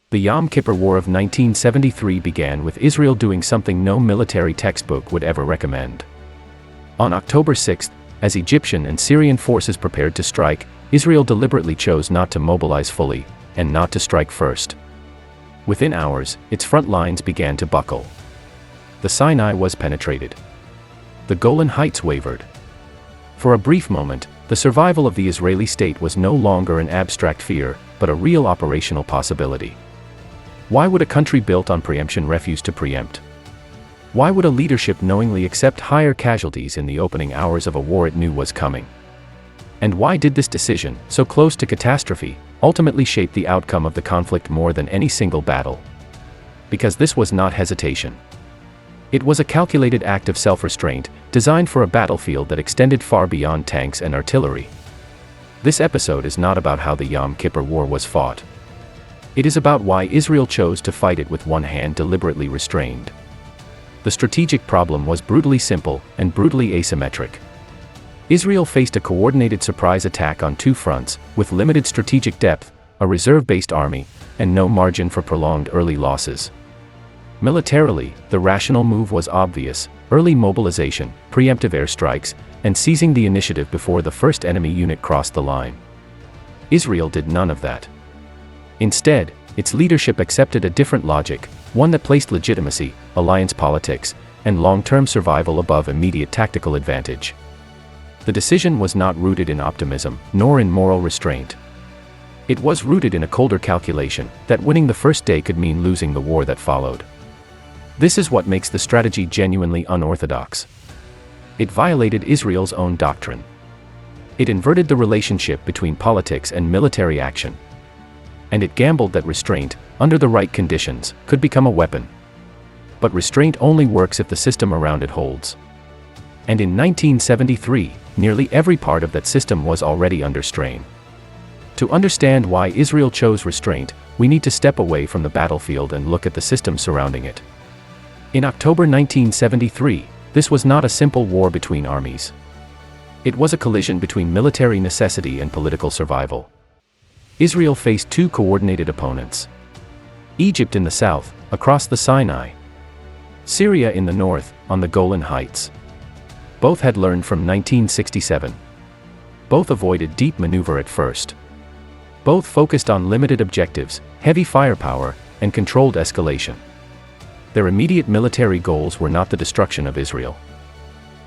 The Yom Kippur War of 1973 began with Israel doing something no military textbook would ever recommend. On October 6, as Egyptian and Syrian forces prepared to strike, Israel deliberately chose not to mobilize fully, and not to strike first. Within hours, its front lines began to buckle. The Sinai was penetrated. The Golan Heights wavered. For a brief moment, the survival of the Israeli state was no longer an abstract fear, but a real operational possibility. Why would a country built on preemption refuse to preempt? Why would a leadership knowingly accept higher casualties in the opening hours of a war it knew was coming? And why did this decision, so close to catastrophe, ultimately shape the outcome of the conflict more than any single battle? Because this was not hesitation. It was a calculated act of self-restraint, designed for a battlefield that extended far beyond tanks and artillery. This episode is not about how the Yom Kippur War was fought. It is about why Israel chose to fight it with one hand deliberately restrained. The strategic problem was brutally simple and brutally asymmetric. Israel faced a coordinated surprise attack on two fronts, with limited strategic depth, a reserve-based army, and no margin for prolonged early losses. Militarily, the rational move was obvious: early mobilization, preemptive airstrikes, and seizing the initiative before the first enemy unit crossed the line. Israel did none of that. Instead, its leadership accepted a different logic, one that placed legitimacy, alliance politics, and long-term survival above immediate tactical advantage. The decision was not rooted in optimism, nor in moral restraint. It was rooted in a colder calculation, that winning the first day could mean losing the war that followed. This is what makes the strategy genuinely unorthodox. It violated Israel's own doctrine. It inverted the relationship between politics and military action. And it gambled that restraint, under the right conditions, could become a weapon. But restraint only works if the system around it holds. And in 1973, nearly every part of that system was already under strain. To understand why Israel chose restraint, we need to step away from the battlefield and look at the system surrounding it. In October 1973, this was not a simple war between armies. It was a collision between military necessity and political survival. Israel faced two coordinated opponents: Egypt in the south, across the Sinai; Syria in the north, on the Golan Heights. Both had learned from 1967. Both avoided deep maneuver at first. Both focused on limited objectives, heavy firepower, and controlled escalation. Their immediate military goals were not the destruction of Israel.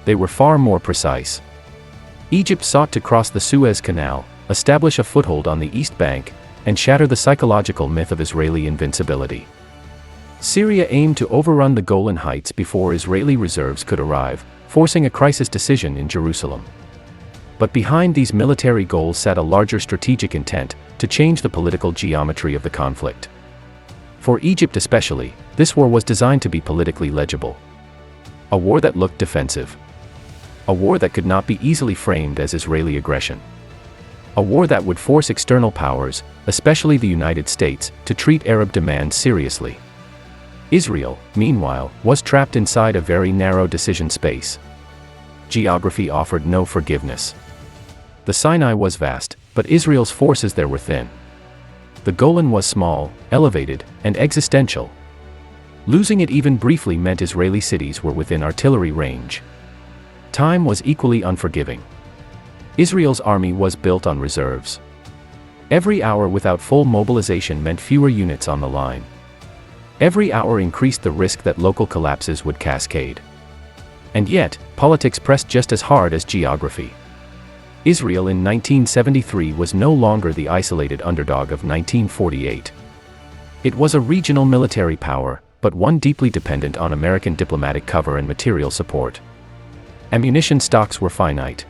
They were far more precise. Egypt sought to cross the Suez Canal, establish a foothold on the East Bank, and shatter the psychological myth of Israeli invincibility. Syria aimed to overrun the Golan Heights before Israeli reserves could arrive, forcing a crisis decision in Jerusalem. But behind these military goals sat a larger strategic intent: to change the political geometry of the conflict. For Egypt especially, this war was designed to be politically legible. A war that looked defensive. A war that could not be easily framed as Israeli aggression. A war that would force external powers, especially the United States, to treat Arab demands seriously. Israel, meanwhile, was trapped inside a very narrow decision space. Geography offered no forgiveness. The Sinai was vast, but Israel's forces there were thin. The Golan was small, elevated, and existential. Losing it even briefly meant Israeli cities were within artillery range. Time was equally unforgiving. Israel's army was built on reserves. Every hour without full mobilization meant fewer units on the line. Every hour increased the risk that local collapses would cascade. And yet, politics pressed just as hard as geography. Israel in 1973 was no longer the isolated underdog of 1948. It was a regional military power, but one deeply dependent on American diplomatic cover and material support. Ammunition stocks were finite.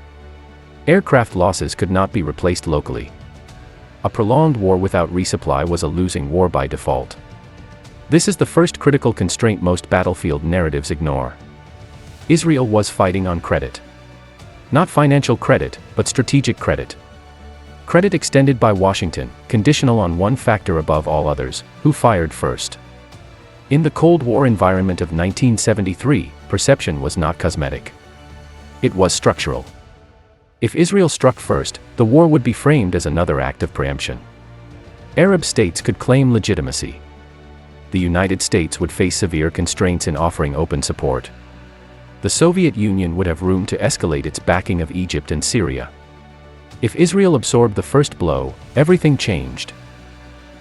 Aircraft losses could not be replaced locally. A prolonged war without resupply was a losing war by default. This is the first critical constraint most battlefield narratives ignore. Israel was fighting on credit. Not financial credit, but strategic credit. Credit extended by Washington, conditional on one factor above all others: who fired first. In the Cold War environment of 1973, perception was not cosmetic. It was structural. If Israel struck first, the war would be framed as another act of preemption. Arab states could claim legitimacy. The United States would face severe constraints in offering open support. The Soviet Union would have room to escalate its backing of Egypt and Syria. If Israel absorbed the first blow, everything changed.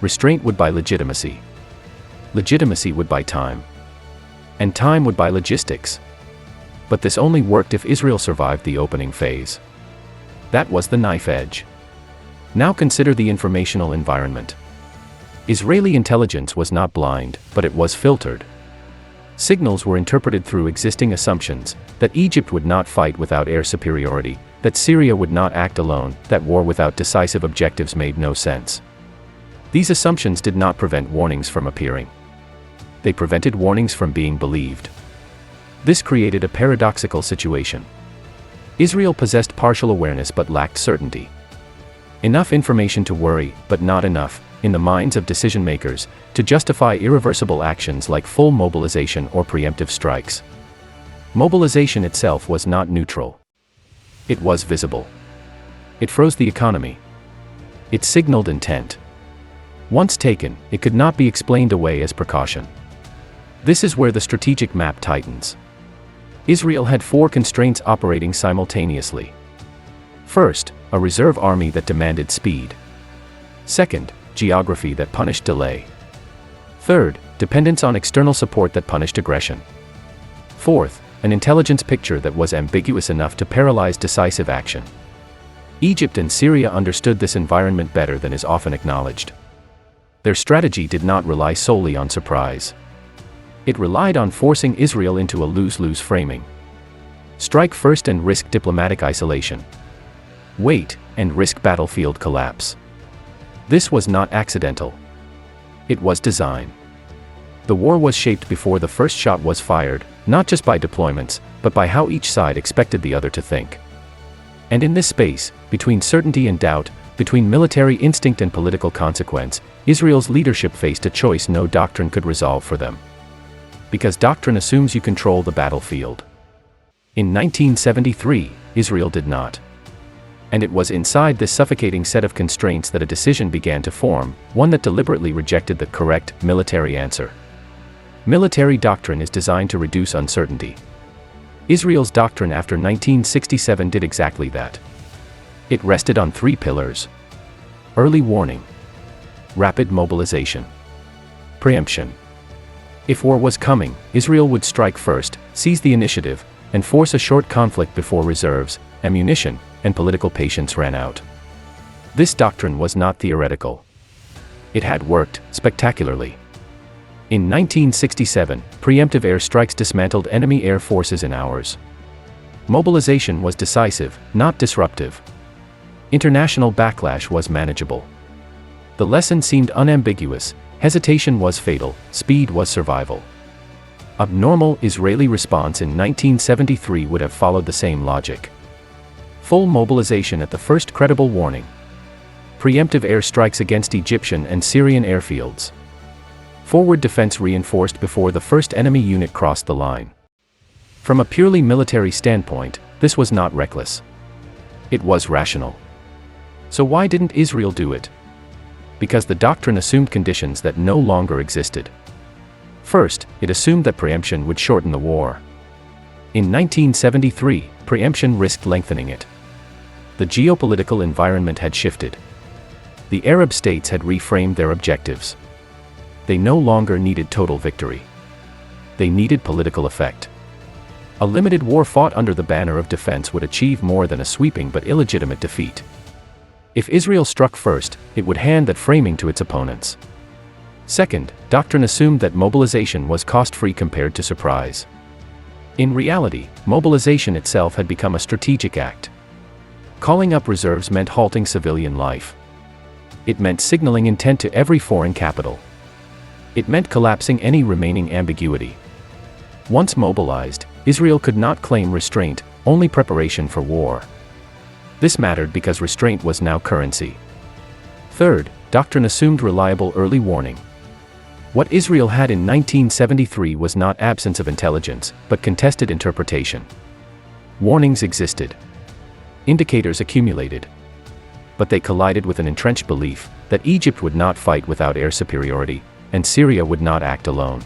Restraint would buy legitimacy. Legitimacy would buy time. And time would buy logistics. But this only worked if Israel survived the opening phase. That was the knife edge. Now consider the informational environment. Israeli intelligence was not blind, but it was filtered. Signals were interpreted through existing assumptions, that Egypt would not fight without air superiority, that Syria would not act alone, that war without decisive objectives made no sense. These assumptions did not prevent warnings from appearing. They prevented warnings from being believed. This created a paradoxical situation. Israel possessed partial awareness but lacked certainty. Enough information to worry, but not enough, in the minds of decision-makers, to justify irreversible actions like full mobilization or preemptive strikes. Mobilization itself was not neutral. It was visible. It froze the economy. It signaled intent. Once taken, it could not be explained away as precaution. This is where the strategic map tightens. Israel had 4 constraints operating simultaneously. First, a reserve army that demanded speed. Second, geography that punished delay. Third, dependence on external support that punished aggression. Fourth, an intelligence picture that was ambiguous enough to paralyze decisive action. Egypt and Syria understood this environment better than is often acknowledged. Their strategy did not rely solely on surprise. It relied on forcing Israel into a lose-lose framing. Strike first and risk diplomatic isolation. Wait, and risk battlefield collapse. This was not accidental. It was design. The war was shaped before the first shot was fired, not just by deployments, but by how each side expected the other to think. And in this space, between certainty and doubt, between military instinct and political consequence, Israel's leadership faced a choice no doctrine could resolve for them. Because doctrine assumes you control the battlefield. In 1973, Israel did not. And it was inside this suffocating set of constraints that a decision began to form, one that deliberately rejected the correct military answer. Military doctrine is designed to reduce uncertainty. Israel's doctrine after 1967 did exactly that. It rested on 3 pillars: early warning, rapid mobilization, preemption. If war was coming, Israel would strike first, seize the initiative, and force a short conflict before reserves, ammunition, and political patience ran out. This doctrine was not theoretical. It had worked spectacularly. In 1967, preemptive air strikes dismantled enemy air forces in hours. Mobilization was decisive, not disruptive. International backlash was manageable. The lesson seemed unambiguous: hesitation was fatal, speed was survival. A normal Israeli response in 1973 would have followed the same logic. Full mobilization at the first credible warning. Preemptive air strikes against Egyptian and Syrian airfields. Forward defense reinforced before the first enemy unit crossed the line. From a purely military standpoint, this was not reckless. It was rational. So why didn't Israel do it? Because the doctrine assumed conditions that no longer existed. First, it assumed that preemption would shorten the war. In 1973, preemption risked lengthening it. The geopolitical environment had shifted. The Arab states had reframed their objectives. They no longer needed total victory. They needed political effect. A limited war fought under the banner of defense would achieve more than a sweeping but illegitimate defeat. If Israel struck first, it would hand that framing to its opponents. Second, doctrine assumed that mobilization was cost-free compared to surprise. In reality, mobilization itself had become a strategic act. Calling up reserves meant halting civilian life. It meant signaling intent to every foreign capital. It meant collapsing any remaining ambiguity. Once mobilized, Israel could not claim restraint, only preparation for war. This mattered because restraint was now currency. Third, doctrine assumed reliable early warning. What Israel had in 1973 was not absence of intelligence, but contested interpretation. Warnings existed. Indicators accumulated. But they collided with an entrenched belief that Egypt would not fight without air superiority, and Syria would not act alone.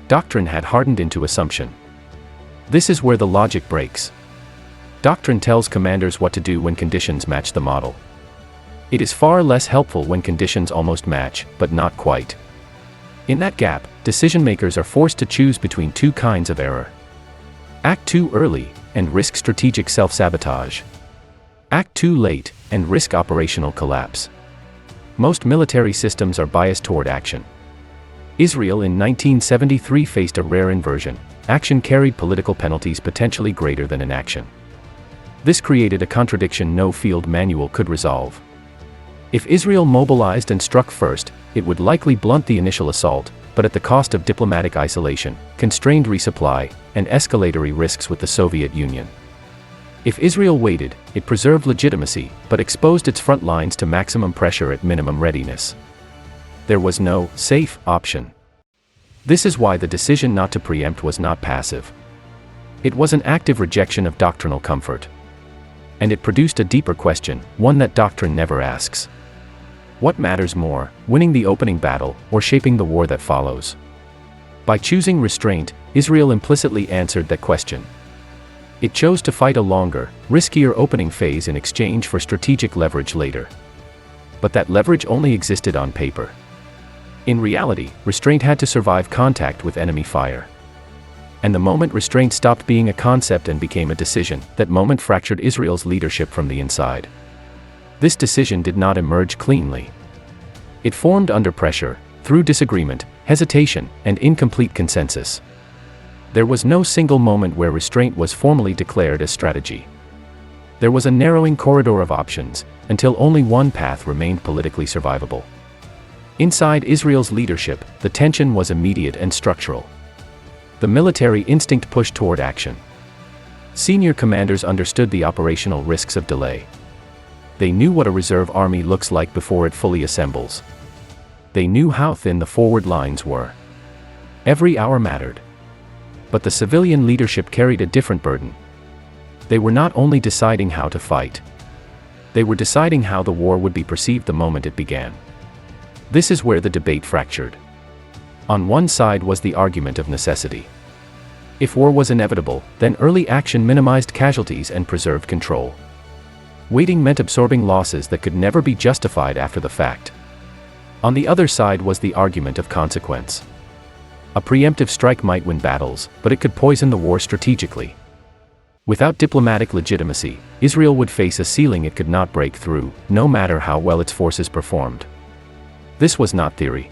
Doctrine had hardened into assumption. This is where the logic breaks. Doctrine tells commanders what to do when conditions match the model. It is far less helpful when conditions almost match, but not quite. In that gap, decision-makers are forced to choose between two kinds of error. Act too early, and risk strategic self-sabotage. Act too late, and risk operational collapse. Most military systems are biased toward action. Israel in 1973 faced a rare inversion. Action carried political penalties potentially greater than inaction. This created a contradiction no field manual could resolve. If Israel mobilized and struck first, it would likely blunt the initial assault, but at the cost of diplomatic isolation, constrained resupply, and escalatory risks with the Soviet Union. If Israel waited, it preserved legitimacy, but exposed its front lines to maximum pressure at minimum readiness. There was no safe option. This is why the decision not to preempt was not passive. It was an active rejection of doctrinal comfort. And it produced a deeper question, one that doctrine never asks. What matters more, winning the opening battle, or shaping the war that follows? By choosing restraint, Israel implicitly answered that question. It chose to fight a longer, riskier opening phase in exchange for strategic leverage later. But that leverage only existed on paper. In reality, restraint had to survive contact with enemy fire. And the moment restraint stopped being a concept and became a decision, that moment fractured Israel's leadership from the inside. This decision did not emerge cleanly. It formed under pressure, through disagreement, hesitation, and incomplete consensus. There was no single moment where restraint was formally declared as strategy. There was a narrowing corridor of options, until only one path remained politically survivable. Inside Israel's leadership, the tension was immediate and structural. The military instinct pushed toward action. Senior commanders understood the operational risks of delay. They knew what a reserve army looks like before it fully assembles. They knew how thin the forward lines were. Every hour mattered. But the civilian leadership carried a different burden. They were not only deciding how to fight. They were deciding how the war would be perceived the moment it began. This is where the debate fractured. On one side was the argument of necessity. If war was inevitable, then early action minimized casualties and preserved control. Waiting meant absorbing losses that could never be justified after the fact. On the other side was the argument of consequence. A preemptive strike might win battles, but it could poison the war strategically. Without diplomatic legitimacy, Israel would face a ceiling it could not break through, no matter how well its forces performed. This was not theory.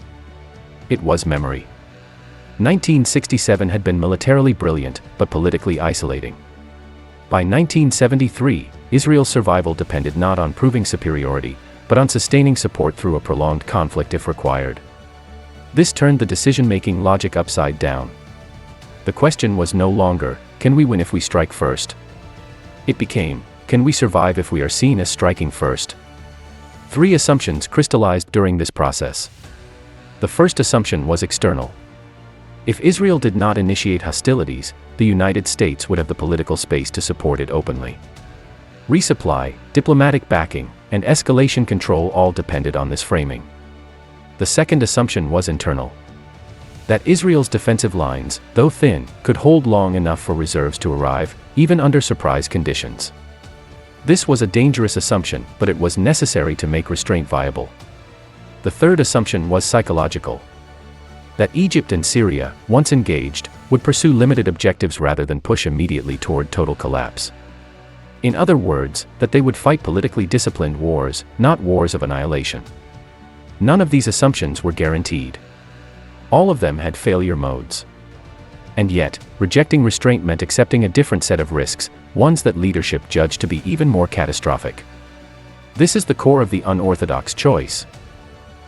It was memory. 1967 had been militarily brilliant, but politically isolating. By 1973, Israel's survival depended not on proving superiority, but on sustaining support through a prolonged conflict if required. This turned the decision-making logic upside down. The question was no longer, can we win if we strike first? It became, can we survive if we are seen as striking first? Three assumptions crystallized during this process. The first assumption was external. If Israel did not initiate hostilities, the United States would have the political space to support it openly. Resupply, diplomatic backing, and escalation control all depended on this framing. The second assumption was internal. That Israel's defensive lines, though thin, could hold long enough for reserves to arrive, even under surprise conditions. This was a dangerous assumption, but it was necessary to make restraint viable. The third assumption was psychological. That Egypt and Syria, once engaged, would pursue limited objectives rather than push immediately toward total collapse. In other words, that they would fight politically disciplined wars, not wars of annihilation. None of these assumptions were guaranteed. All of them had failure modes. And yet, rejecting restraint meant accepting a different set of risks, ones that leadership judged to be even more catastrophic. This is the core of the unorthodox choice.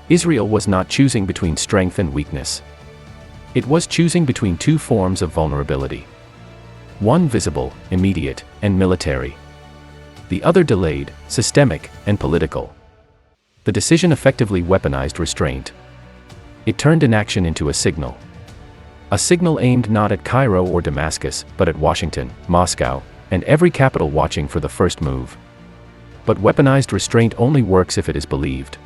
Israel was not choosing between strength and weakness. It was choosing between two forms of vulnerability. One visible, immediate, and military. The other delayed, systemic, and political. The decision effectively weaponized restraint. It turned inaction into a signal. A signal aimed not at Cairo or Damascus, but at Washington, Moscow, and every capital watching for the first move. But weaponized restraint only works if it is believed.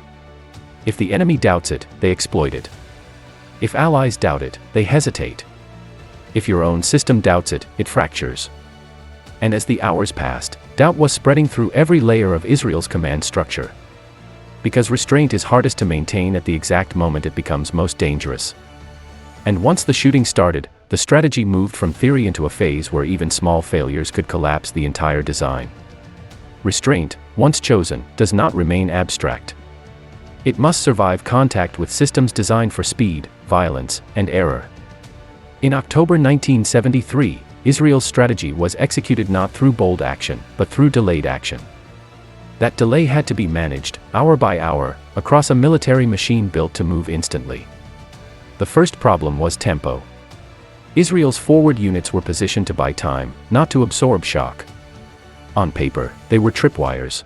If the enemy doubts it, they exploit it. If allies doubt it, they hesitate. If your own system doubts it, it fractures. And as the hours passed, doubt was spreading through every layer of Israel's command structure. Because restraint is hardest to maintain at the exact moment it becomes most dangerous. And once the shooting started, the strategy moved from theory into a phase where even small failures could collapse the entire design. Restraint, once chosen, does not remain abstract. It must survive contact with systems designed for speed, violence, and error. In October 1973, Israel's strategy was executed not through bold action, but through delayed action. That delay had to be managed, hour by hour, across a military machine built to move instantly. The first problem was tempo. Israel's forward units were positioned to buy time, not to absorb shock. On paper, they were tripwires.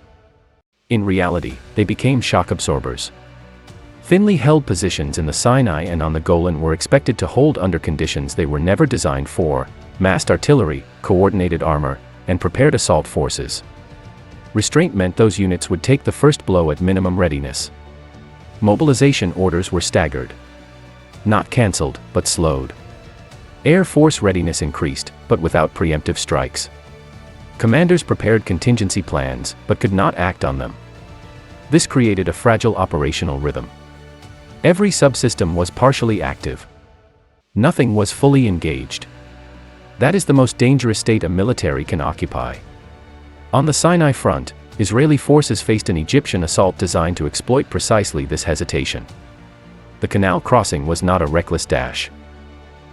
In reality, they became shock absorbers. Thinly held positions in the Sinai and on the Golan were expected to hold under conditions they were never designed for: massed artillery, coordinated armor, and prepared assault forces. Restraint meant those units would take the first blow at minimum readiness. Mobilization orders were staggered. Not cancelled, but slowed. Air Force readiness increased, but without preemptive strikes. Commanders prepared contingency plans, but could not act on them. This created a fragile operational rhythm. Every subsystem was partially active. Nothing was fully engaged. That is the most dangerous state a military can occupy. On the Sinai front, Israeli forces faced an Egyptian assault designed to exploit precisely this hesitation. The canal crossing was not a reckless dash.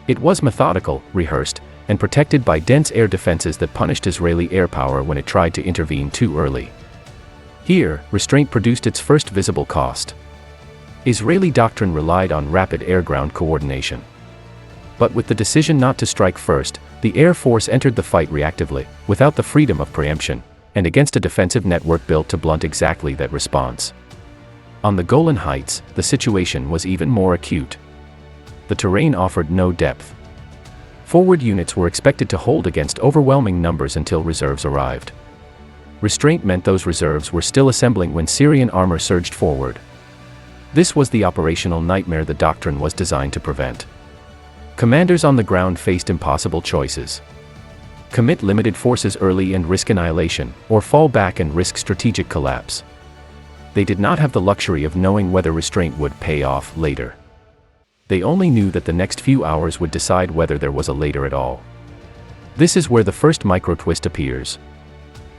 It was methodical, rehearsed, and protected by dense air defenses that punished Israeli air power when it tried to intervene too early. Here, restraint produced its first visible cost. Israeli doctrine relied on rapid air-ground coordination. But with the decision not to strike first, the Air Force entered the fight reactively, without the freedom of preemption, and against a defensive network built to blunt exactly that response. On the Golan Heights, the situation was even more acute. The terrain offered no depth. Forward units were expected to hold against overwhelming numbers until reserves arrived. Restraint meant those reserves were still assembling when Syrian armor surged forward. This was the operational nightmare the doctrine was designed to prevent. Commanders on the ground faced impossible choices. Commit limited forces early and risk annihilation, or fall back and risk strategic collapse. They did not have the luxury of knowing whether restraint would pay off later. They only knew that the next few hours would decide whether there was a later at all. This is where the first micro-twist appears.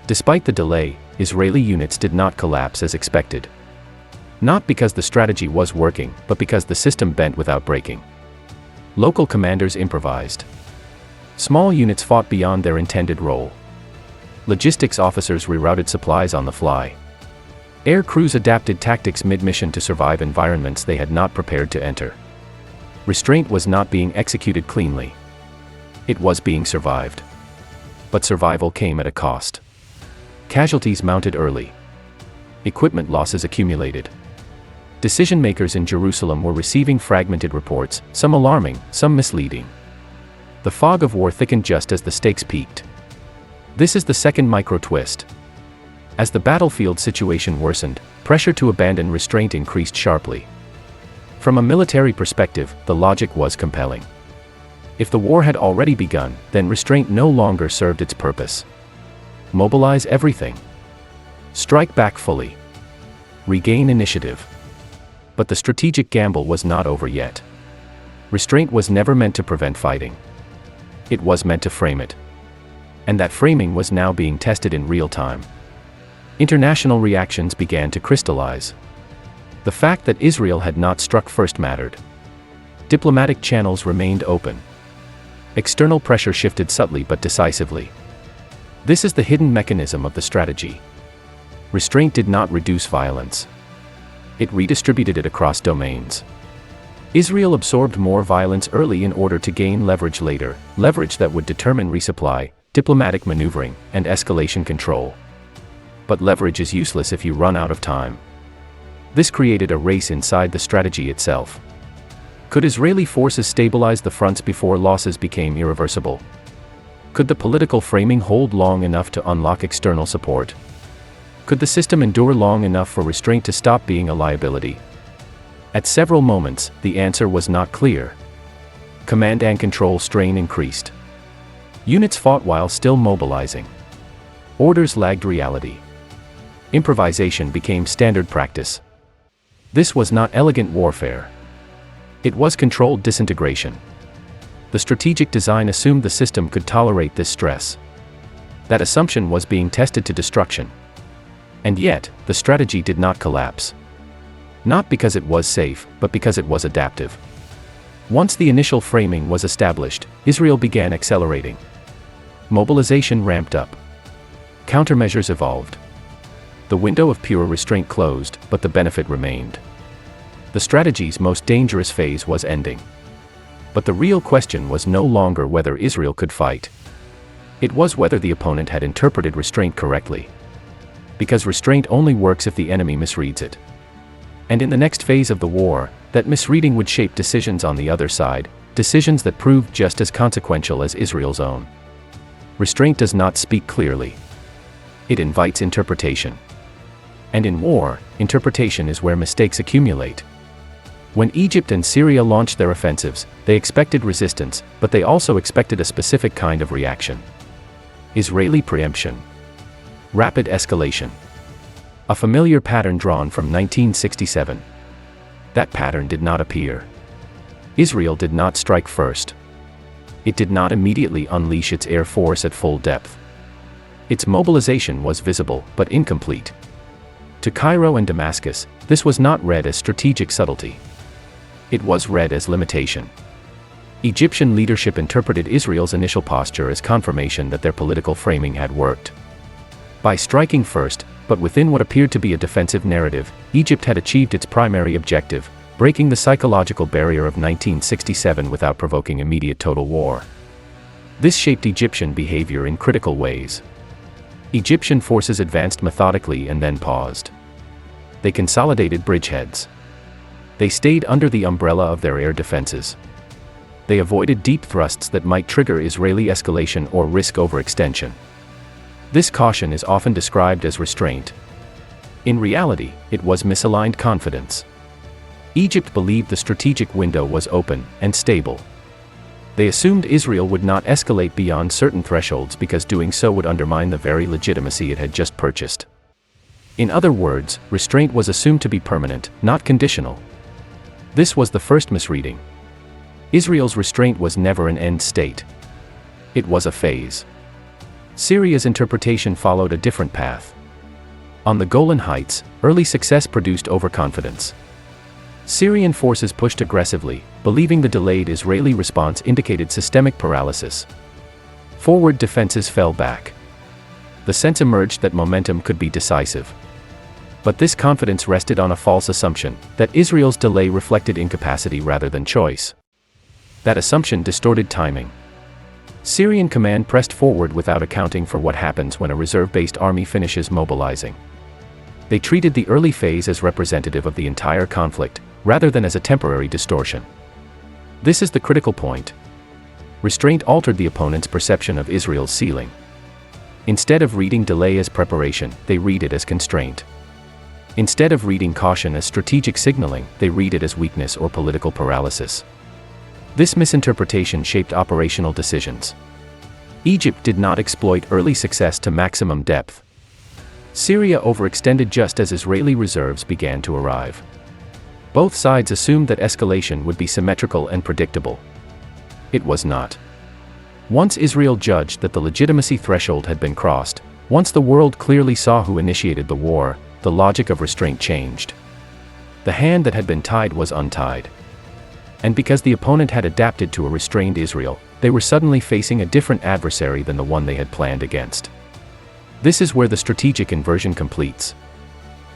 Despite the delay, Israeli units did not collapse as expected. Not because the strategy was working, but because the system bent without breaking. Local commanders improvised. Small units fought beyond their intended role. Logistics officers rerouted supplies on the fly. Air crews adapted tactics mid-mission to survive environments they had not prepared to enter. Restraint was not being executed cleanly. It was being survived. But survival came at a cost. Casualties mounted early. Equipment losses accumulated. Decision-makers in Jerusalem were receiving fragmented reports, some alarming, some misleading. The fog of war thickened just as the stakes peaked. This is the second micro-twist. As the battlefield situation worsened, pressure to abandon restraint increased sharply. From a military perspective, the logic was compelling. If the war had already begun, then restraint no longer served its purpose. Mobilize everything. Strike back fully. Regain initiative. But the strategic gamble was not over yet. Restraint was never meant to prevent fighting. It was meant to frame it. And that framing was now being tested in real time. International reactions began to crystallize. The fact that Israel had not struck first mattered. Diplomatic channels remained open. External pressure shifted subtly but decisively. This is the hidden mechanism of the strategy. Restraint did not reduce violence. It redistributed it across domains. Israel absorbed more violence early in order to gain leverage later, leverage that would determine resupply, diplomatic maneuvering, and escalation control. But leverage is useless if you run out of time. This created a race inside the strategy itself. Could Israeli forces stabilize the fronts before losses became irreversible? Could the political framing hold long enough to unlock external support? Could the system endure long enough for restraint to stop being a liability? At several moments, the answer was not clear. Command and control strain increased. Units fought while still mobilizing. Orders lagged reality. Improvisation became standard practice. This was not elegant warfare. It was controlled disintegration. The strategic design assumed the system could tolerate this stress. That assumption was being tested to destruction. And yet, the strategy did not collapse. Not because it was safe, but because it was adaptive. Once the initial framing was established, Israel began accelerating. Mobilization ramped up. Countermeasures evolved. The window of pure restraint closed, but the benefit remained. The strategy's most dangerous phase was ending. But the real question was no longer whether Israel could fight. It was whether the opponent had interpreted restraint correctly. Because restraint only works if the enemy misreads it. And in the next phase of the war, that misreading would shape decisions on the other side, decisions that proved just as consequential as Israel's own. Restraint does not speak clearly. It invites interpretation. And in war, interpretation is where mistakes accumulate. When Egypt and Syria launched their offensives, they expected resistance, but they also expected a specific kind of reaction. Israeli preemption. Rapid escalation. A familiar pattern drawn from 1967. That pattern did not appear. Israel did not strike first. It did not immediately unleash its air force at full depth. Its mobilization was visible, but incomplete. To Cairo and Damascus, this was not read as strategic subtlety. It was read as limitation. Egyptian leadership interpreted Israel's initial posture as confirmation that their political framing had worked. By striking first, but within what appeared to be a defensive narrative, Egypt had achieved its primary objective, breaking the psychological barrier of 1967 without provoking immediate total war. This shaped Egyptian behavior in critical ways. Egyptian forces advanced methodically and then paused. They consolidated bridgeheads. They stayed under the umbrella of their air defenses. They avoided deep thrusts that might trigger Israeli escalation or risk overextension. This caution is often described as restraint. In reality, it was misaligned confidence. Egypt believed the strategic window was open and stable. They assumed Israel would not escalate beyond certain thresholds because doing so would undermine the very legitimacy it had just purchased. In other words, restraint was assumed to be permanent, not conditional. This was the first misreading. Israel's restraint was never an end state. It was a phase. Syria's interpretation followed a different path. On the Golan Heights, early success produced overconfidence. Syrian forces pushed aggressively, believing the delayed Israeli response indicated systemic paralysis. Forward defenses fell back. The sense emerged that momentum could be decisive. But this confidence rested on a false assumption, that Israel's delay reflected incapacity rather than choice. That assumption distorted timing. Syrian command pressed forward without accounting for what happens when a reserve-based army finishes mobilizing. They treated the early phase as representative of the entire conflict, rather than as a temporary distortion. This is the critical point. Restraint altered the opponent's perception of Israel's ceiling. Instead of reading delay as preparation, they read it as constraint. Instead of reading caution as strategic signaling, they read it as weakness or political paralysis. This misinterpretation shaped operational decisions. Egypt did not exploit early success to maximum depth. Syria overextended just as Israeli reserves began to arrive. Both sides assumed that escalation would be symmetrical and predictable. It was not. Once Israel judged that the legitimacy threshold had been crossed, once the world clearly saw who initiated the war, the logic of restraint changed. The hand that had been tied was untied. And because the opponent had adapted to a restrained Israel, they were suddenly facing a different adversary than the one they had planned against. This is where the strategic inversion completes.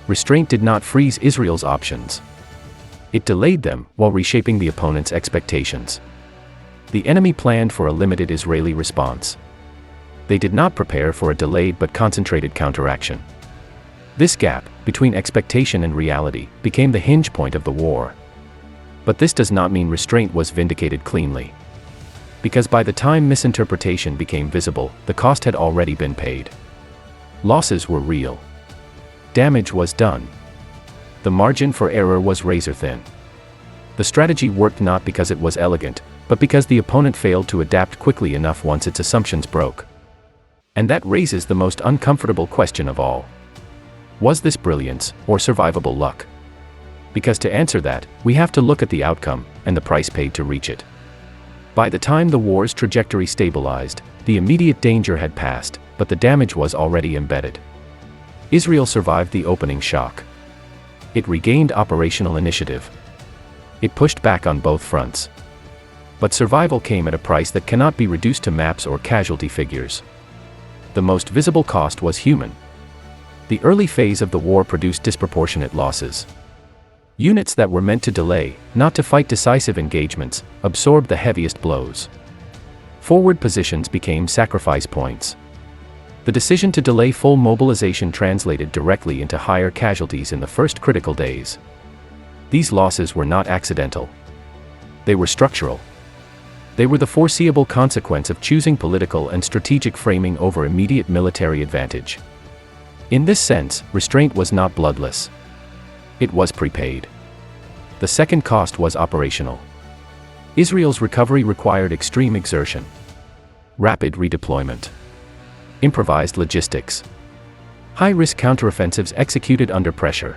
Restraint did not freeze Israel's options. It delayed them, while reshaping the opponent's expectations. The enemy planned for a limited Israeli response. They did not prepare for a delayed but concentrated counteraction. This gap, between expectation and reality, became the hinge point of the war. But this does not mean restraint was vindicated cleanly. Because by the time misinterpretation became visible, the cost had already been paid. Losses were real. Damage was done. The margin for error was razor-thin. The strategy worked not because it was elegant, but because the opponent failed to adapt quickly enough once its assumptions broke. And that raises the most uncomfortable question of all. Was this brilliance, or survivable luck? Because to answer that, we have to look at the outcome, and the price paid to reach it. By the time the war's trajectory stabilized, the immediate danger had passed, but the damage was already embedded. Israel survived the opening shock. It regained operational initiative. It pushed back on both fronts. But survival came at a price that cannot be reduced to maps or casualty figures. The most visible cost was human. The early phase of the war produced disproportionate losses. Units that were meant to delay, not to fight decisive engagements, absorbed the heaviest blows. Forward positions became sacrifice points. The decision to delay full mobilization translated directly into higher casualties in the first critical days. These losses were not accidental. They were structural. They were the foreseeable consequence of choosing political and strategic framing over immediate military advantage. In this sense, restraint was not bloodless. It was prepaid. The second cost was operational. Israel's recovery required extreme exertion. Rapid redeployment. Improvised logistics. High-risk counteroffensives executed under pressure.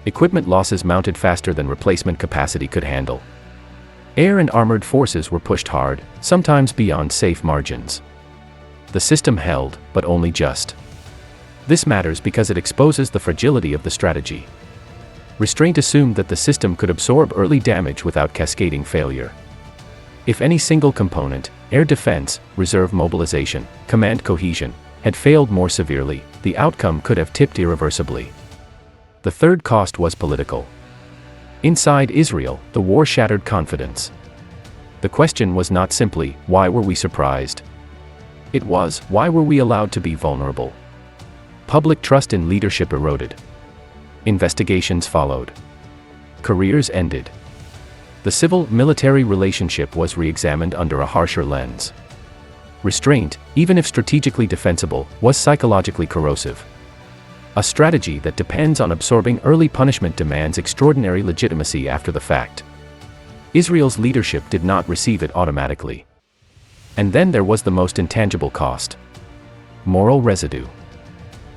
Equipment losses mounted faster than replacement capacity could handle. Air and armored forces were pushed hard, sometimes beyond safe margins. The system held, but only just. This matters because it exposes the fragility of the strategy. Restraint assumed that the system could absorb early damage without cascading failure. If any single component, air defense, reserve mobilization, command cohesion, had failed more severely, the outcome could have tipped irreversibly. The third cost was political. Inside Israel, the war shattered confidence. The question was not simply, why were we surprised? It was, why were we allowed to be vulnerable? Public trust in leadership eroded. Investigations followed. Careers ended. The civil-military relationship was re-examined under a harsher lens. Restraint, even if strategically defensible, was psychologically corrosive. A strategy that depends on absorbing early punishment demands extraordinary legitimacy after the fact. Israel's leadership did not receive it automatically. And then there was the most intangible cost. Moral residue.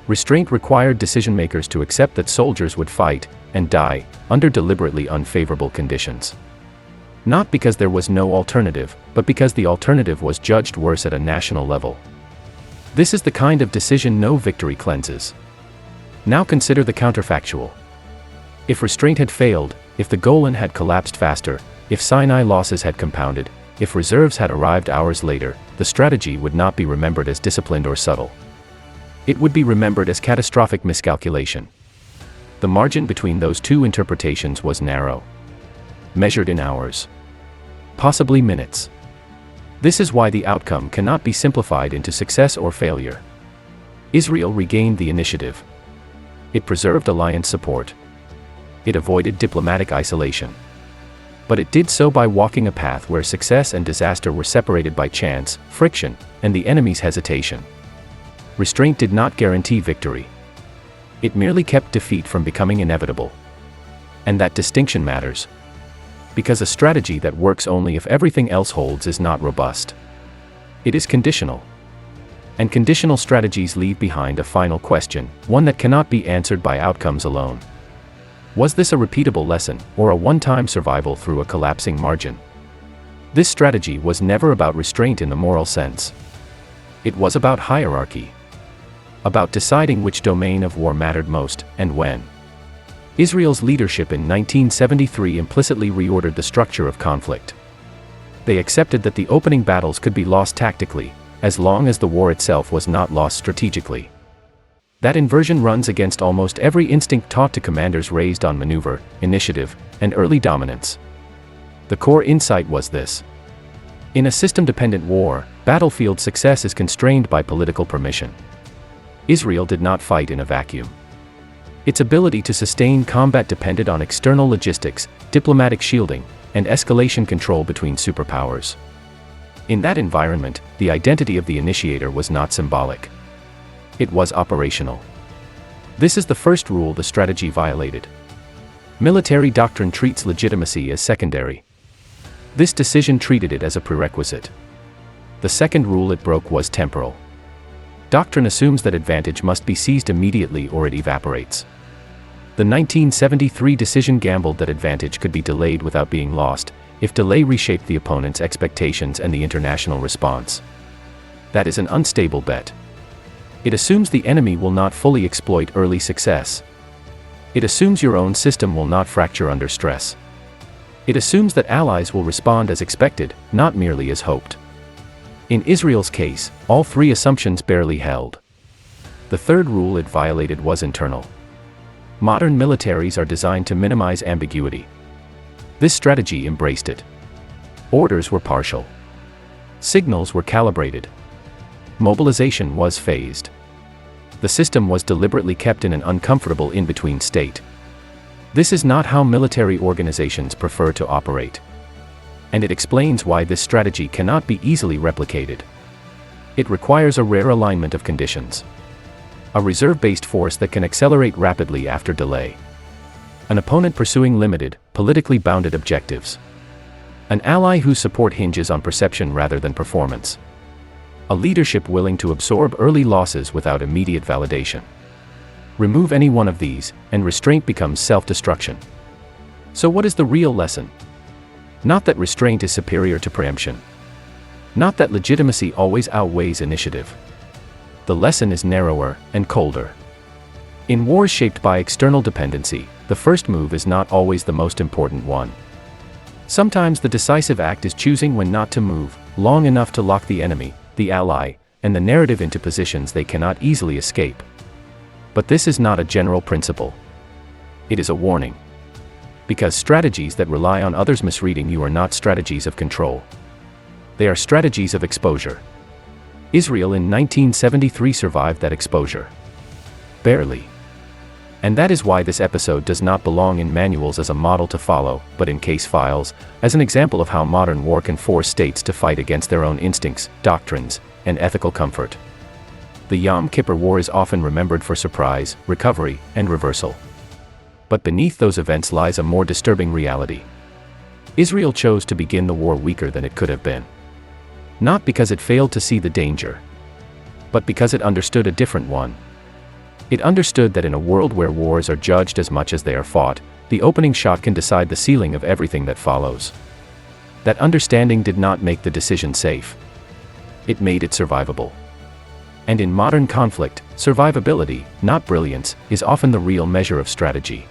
Restraint required decision-makers to accept that soldiers would fight, and die, under deliberately unfavorable conditions. Not because there was no alternative, but because the alternative was judged worse at a national level. This is the kind of decision no victory cleanses. Now consider the counterfactual. If restraint had failed, if the Golan had collapsed faster, if Sinai losses had compounded, if reserves had arrived hours later, the strategy would not be remembered as disciplined or subtle. It would be remembered as catastrophic miscalculation. The margin between those two interpretations was narrow. Measured in hours. Possibly minutes. This is why the outcome cannot be simplified into success or failure. Israel regained the initiative. It preserved alliance support. It avoided diplomatic isolation. But it did so by walking a path where success and disaster were separated by chance, friction, and the enemy's hesitation. Restraint did not guarantee victory. It merely kept defeat from becoming inevitable. And that distinction matters. Because a strategy that works only if everything else holds is not robust. It is conditional. And conditional strategies leave behind a final question, one that cannot be answered by outcomes alone. Was this a repeatable lesson, or a one-time survival through a collapsing margin? This strategy was never about restraint in the moral sense. It was about hierarchy. About deciding which domain of war mattered most, and when. Israel's leadership in 1973 implicitly reordered the structure of conflict. They accepted that the opening battles could be lost tactically, as long as the war itself was not lost strategically. That inversion runs against almost every instinct taught to commanders raised on maneuver, initiative, and early dominance. The core insight was this. In a system-dependent war, battlefield success is constrained by political permission. Israel did not fight in a vacuum. Its ability to sustain combat depended on external logistics, diplomatic shielding, and escalation control between superpowers. In that environment, the identity of the initiator was not symbolic. It was operational. This is the first rule the strategy violated. Military doctrine treats legitimacy as secondary. This decision treated it as a prerequisite. The second rule it broke was temporal. Doctrine assumes that advantage must be seized immediately or it evaporates. The 1973 decision gambled that advantage could be delayed without being lost, if delay reshaped the opponent's expectations and the international response. That is an unstable bet. It assumes the enemy will not fully exploit early success. It assumes your own system will not fracture under stress. It assumes that allies will respond as expected, not merely as hoped. In Israel's case, all three assumptions barely held. The third rule it violated was internal. Modern militaries are designed to minimize ambiguity. This strategy embraced it. Orders were partial. Signals were calibrated. Mobilization was phased. The system was deliberately kept in an uncomfortable in-between state. This is not how military organizations prefer to operate. And it explains why this strategy cannot be easily replicated. It requires a rare alignment of conditions. A reserve-based force that can accelerate rapidly after delay. An opponent pursuing limited, politically bounded objectives. An ally whose support hinges on perception rather than performance. A leadership willing to absorb early losses without immediate validation. Remove any one of these, and restraint becomes self-destruction. So what is the real lesson? Not that restraint is superior to preemption. Not that legitimacy always outweighs initiative. The lesson is narrower and colder. In wars shaped by external dependency, the first move is not always the most important one. Sometimes the decisive act is choosing when not to move, long enough to lock the enemy, the ally, and the narrative into positions they cannot easily escape. But this is not a general principle. It is a warning. Because strategies that rely on others misreading you are not strategies of control. They are strategies of exposure. Israel in 1973 survived that exposure. Barely. And that is why this episode does not belong in manuals as a model to follow, but in case files, as an example of how modern war can force states to fight against their own instincts, doctrines, and ethical comfort. The Yom Kippur War is often remembered for surprise, recovery, and reversal. But beneath those events lies a more disturbing reality. Israel chose to begin the war weaker than it could have been. Not because it failed to see the danger, but because it understood a different one. It understood that in a world where wars are judged as much as they are fought, the opening shot can decide the ceiling of everything that follows. That understanding did not make the decision safe. It made it survivable. And in modern conflict, survivability, not brilliance, is often the real measure of strategy.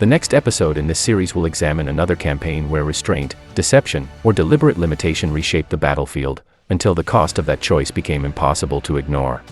The next episode in this series will examine another campaign where restraint, deception, or deliberate limitation reshaped the battlefield, until the cost of that choice became impossible to ignore.